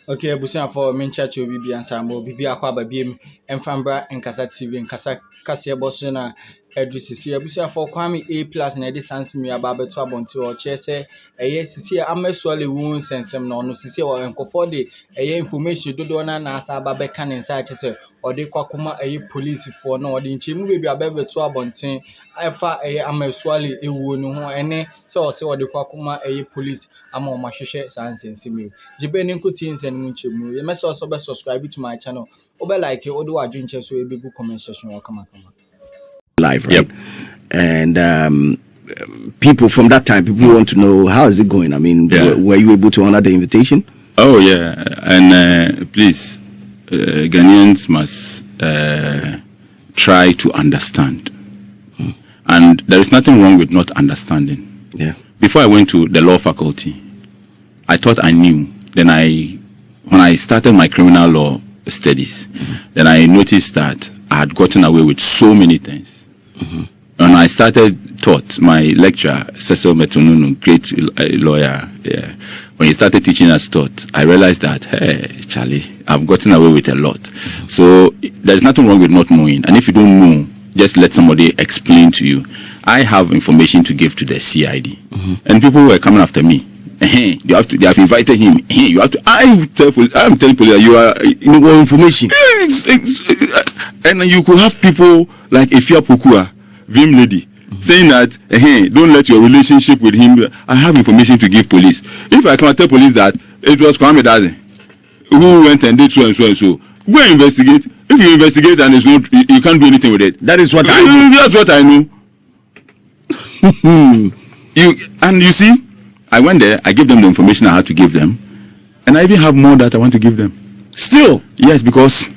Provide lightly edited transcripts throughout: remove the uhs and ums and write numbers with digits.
Okay, abusia for mencha to bibi ansambo bibi akwa babiem emfambra enkasa TV enkasa kase eboso na edu sisi abusia for kwame A+ na edi sans mi aba beto abonti o chese eye sisi amesole wu sensem na ono sisi o enkofo de eye information dodo na asa aba be kan nsa chese ode kwakoma eye police for na ode nchemu bebi aba beto abonti efa eye amesole ewu no ho ene se ode kwakoma eye police ama o mahwehwe sansensi mi jibe ni nkuti nsen mu nchemu ye mese also be subscribe to my channel obe like o do adwinche so e be good comment section o kama live, right? Yep. And people from that time, people want to know how is it going. I mean, were you able to honor the invitation? Oh yeah, and please, Ghanaians must try to understand, and there is nothing wrong with not understanding. Yeah. Before I went to the law faculty, I thought I knew. Then when I started my criminal law studies, then I noticed that I had gotten away with so many things. When I taught my lecturer, Cecil Metununu, great lawyer, when he started teaching us taught, I realized that, hey, Charlie, I've gotten away with a lot. So there's nothing wrong with not knowing. And if you don't know, just let somebody explain to you. I have information to give to the CID. And people were coming after me. They have invited him. You have to. I'm telling police you are more information. And you could have people like Efia Pokua, Vim lady, saying that don't let your relationship with him. I have information to give police. If I can tell police that it was Kwame Dazen who went and did so and so and so, go and investigate. If you investigate and it's not, you can't do anything with it. That is what I know. That's what I know. You see. I went there, I gave them the information I had to give them, and I even have more that I want to give them. Still? Yes, because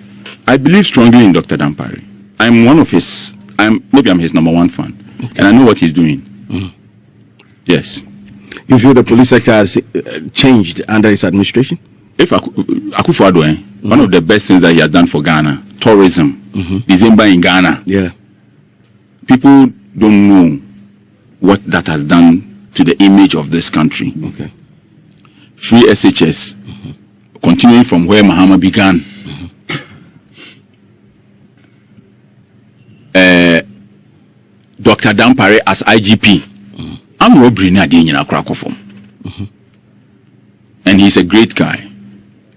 I believe strongly in Dr. Dampare. I'm one of his, maybe I'm his #1 fan, and I know what he's doing. Yes. You feel the police sector has changed under his administration? If Akufo-Addo, one of the best things that he has done for Ghana, tourism, December in Ghana. Yeah. People don't know what that has done to the image of this country. Okay. Free SHS, continuing from where Mahama began. Dr. Dampare as IGP. I'm robbery na di nyina Krakofom. And he's a great guy.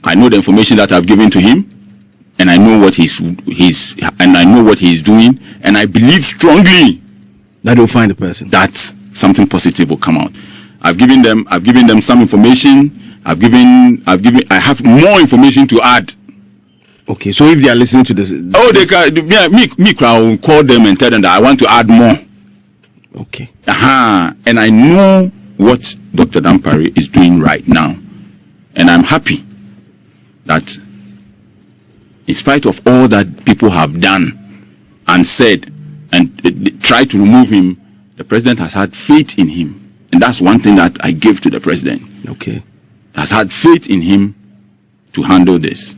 I know the information that I've given to him, and I know what he's doing, and I believe strongly that he'll find the person. That something positive will come out. I've given them some information. I have more information to add. Okay, so if they are listening to this, they can. Me will call them and tell them that I want to add more. Okay. And I know what Dr. Dampare is doing right now, and I'm happy that, in spite of all that people have done and said and tried to remove him, the president has had faith in him, and that's one thing that I give to the president. Okay. Has had faith in him to handle this,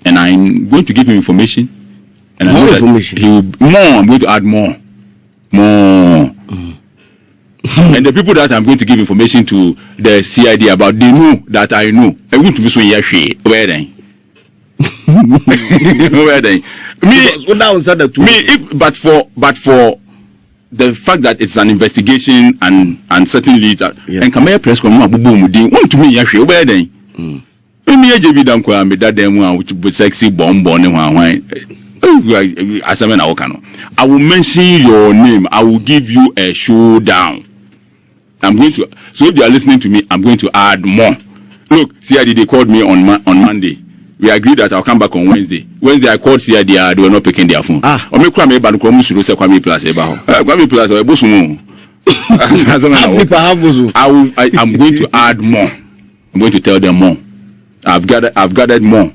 and I'm going to give him information. And more information. I'm going to add more. And the people that I'm going to give information to the CID about, they know that I know. I'm going to be so where then? Where then? But for the fact that it's an investigation and certainly that and Kamaya press come want to me yahwe where then me ajebi dam kwa me dadam which be sexy bomb I will mention your name. I will give you a showdown. So if they are listening to me, I'm going to add more. Look, CID, they called me on Monday. We agreed that I'll come back on Wednesday. Wednesday, I called CID, they were not picking their phone. I'm going to add more. I'm going to tell them more. I've gathered more.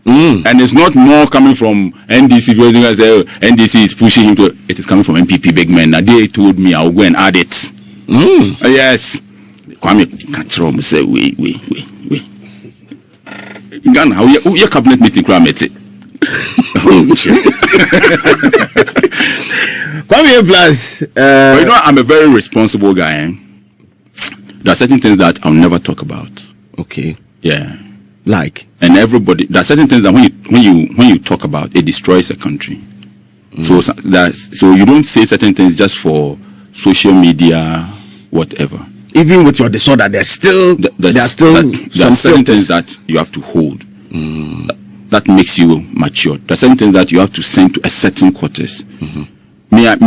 And it's not more coming from NDC because they say NDC is pushing him to. It is coming from MPP big men. Now they told me I will go and add it. Yes. Kwame can't throw me say wait. Ghana, how your cabinet meeting Kwame? Kwame plus. But you know, I'm a very responsible guy. There are certain things that I'll never talk about. Okay. Yeah. Like, and everybody, there are certain things that when you talk about, it destroys a country. So you don't say certain things just for social media, whatever. Even with your disorder, there's still certain things that you have to hold. That makes you mature. There are certain things that you have to send to a certain quarters. Like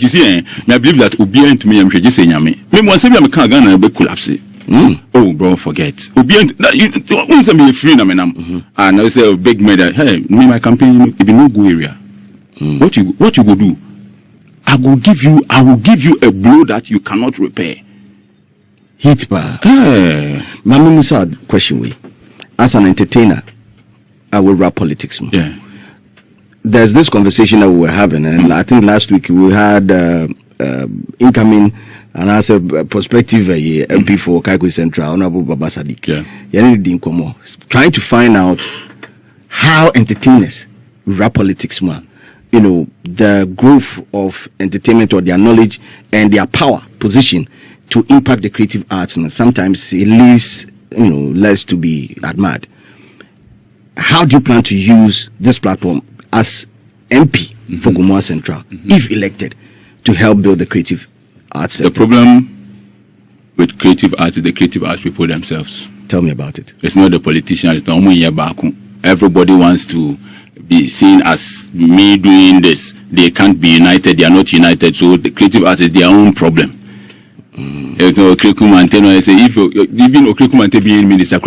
you see, I believe that Obian to me, I'm just saying, me once I'm can't gonna be collapse. Oh, bro, forget. Obian, you once I'm free, and I say, big man, hey, me my campaign, it be no go area. What you go do? I will give you a blow that you cannot repair. Hit bar. Hey, Mami Musa, question way. As an entertainer, I will rap politics. Yeah. There's this conversation that we were having, and I think last week we had incoming and as a prospective MP for Kaikwe Central, Honorable Baba Sadiq. Yeah. Trying to find out how entertainers rap politics, man. You know, the growth of entertainment or their knowledge and their power position to impact the creative arts, and sometimes it leaves less to be admired. How do you plan to use this platform as MP for Gomoa Central, if elected, to help build the creative arts sector? The problem with creative arts is the creative arts people themselves. Tell me about it. It's not the politicians. It's not everybody wants to be seen as me doing this. They can't be united. They are not united. So the creative arts is their own problem. If even Okrikumante being minister,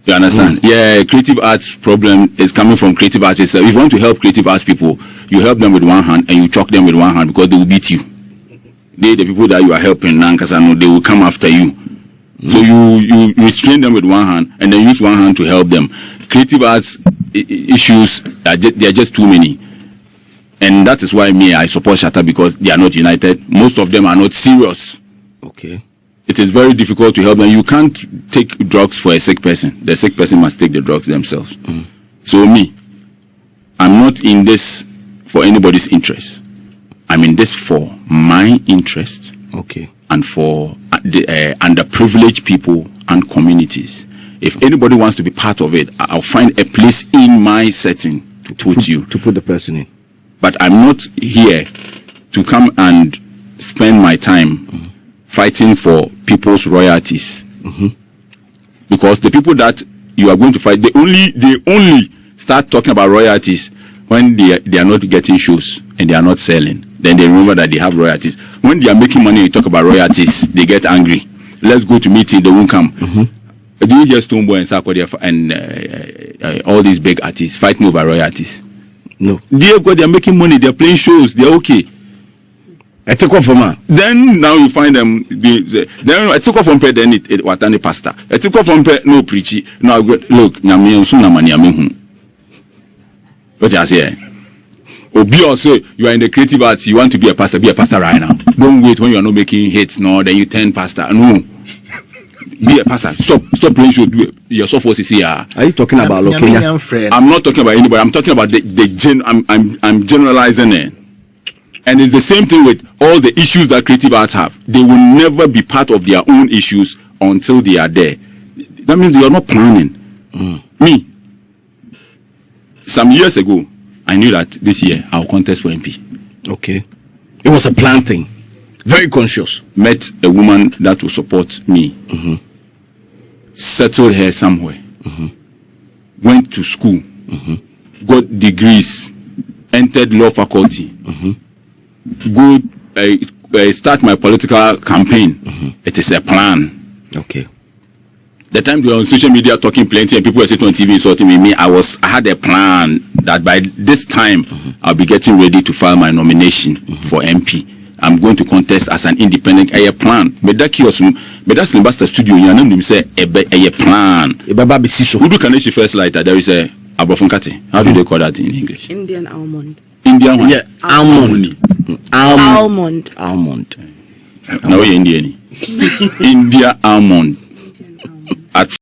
you understand? Yeah, creative arts problem is coming from creative artists. If you want to help creative arts people, you help them with one hand and you choke them with one hand because they will beat you. The people that you are helping now, because I know they will come after you. So you restrain them with one hand and then use one hand to help them. Creative arts issues, they are just too many. And that is why I support Shatta, because they are not united. Most of them are not serious. Okay. It is very difficult to help them. You can't take drugs for a sick person. The sick person must take the drugs themselves. So I'm not in this for anybody's interest. I'm in this for my interest. Okay. And for the underprivileged people and communities. If anybody wants to be part of it, I'll find a place in my setting to put the person in. But I'm not here to come and spend my time fighting for people's royalties. Because the people that you are going to fight, they only start talking about royalties when they are not getting shows and they are not selling. Then they remember that they have royalties. When they are making money, you talk about royalties, they get angry. Let's go to meeting, they won't come. Do you hear Stoneboy and Sarkodie and all these big artists fighting over royalties? No. They are making money, they're playing shows, they're okay. I took off from her. Then now you find them. Then I took off from pay. Then it was any pastor. I took off from pay. No preachy. Now look. Nyame soon na mani ame. What you say? Obi also, you are in the creative arts. You want to be a pastor. Be a pastor right now. Don't wait when you are not making hits. No, then you turn pastor. No. Be a pastor. Stop playing show. Do it. Your software is here. Are you talking about Lokenya? I'm not talking about anybody. I'm talking about I'm generalizing it. And it's the same thing with all the issues that creative arts have. They will never be part of their own issues until they are there. That means you are not planning. Me, some years ago, I knew that this year I'll contest for MP. Okay. It was a planned thing. Very conscious. Met a woman that will support me. Settled her somewhere. Went to school. Got degrees. Entered law faculty. Go start my political campaign. It is a plan. Okay. The time they were on social media talking plenty and people were sitting on TV insulting me, I had a plan that by this time I'll be getting ready to file my nomination for MP. I'm going to contest as an independent. A plan. But that kiosk, but that's the Basta studio. You know, say a plan. Who do Kaneshi first lighter? There is a abofunkate. How do they call that in English? Indian almond. Indian one? Yeah, almond. Almond. Now we're Indian. India almond. At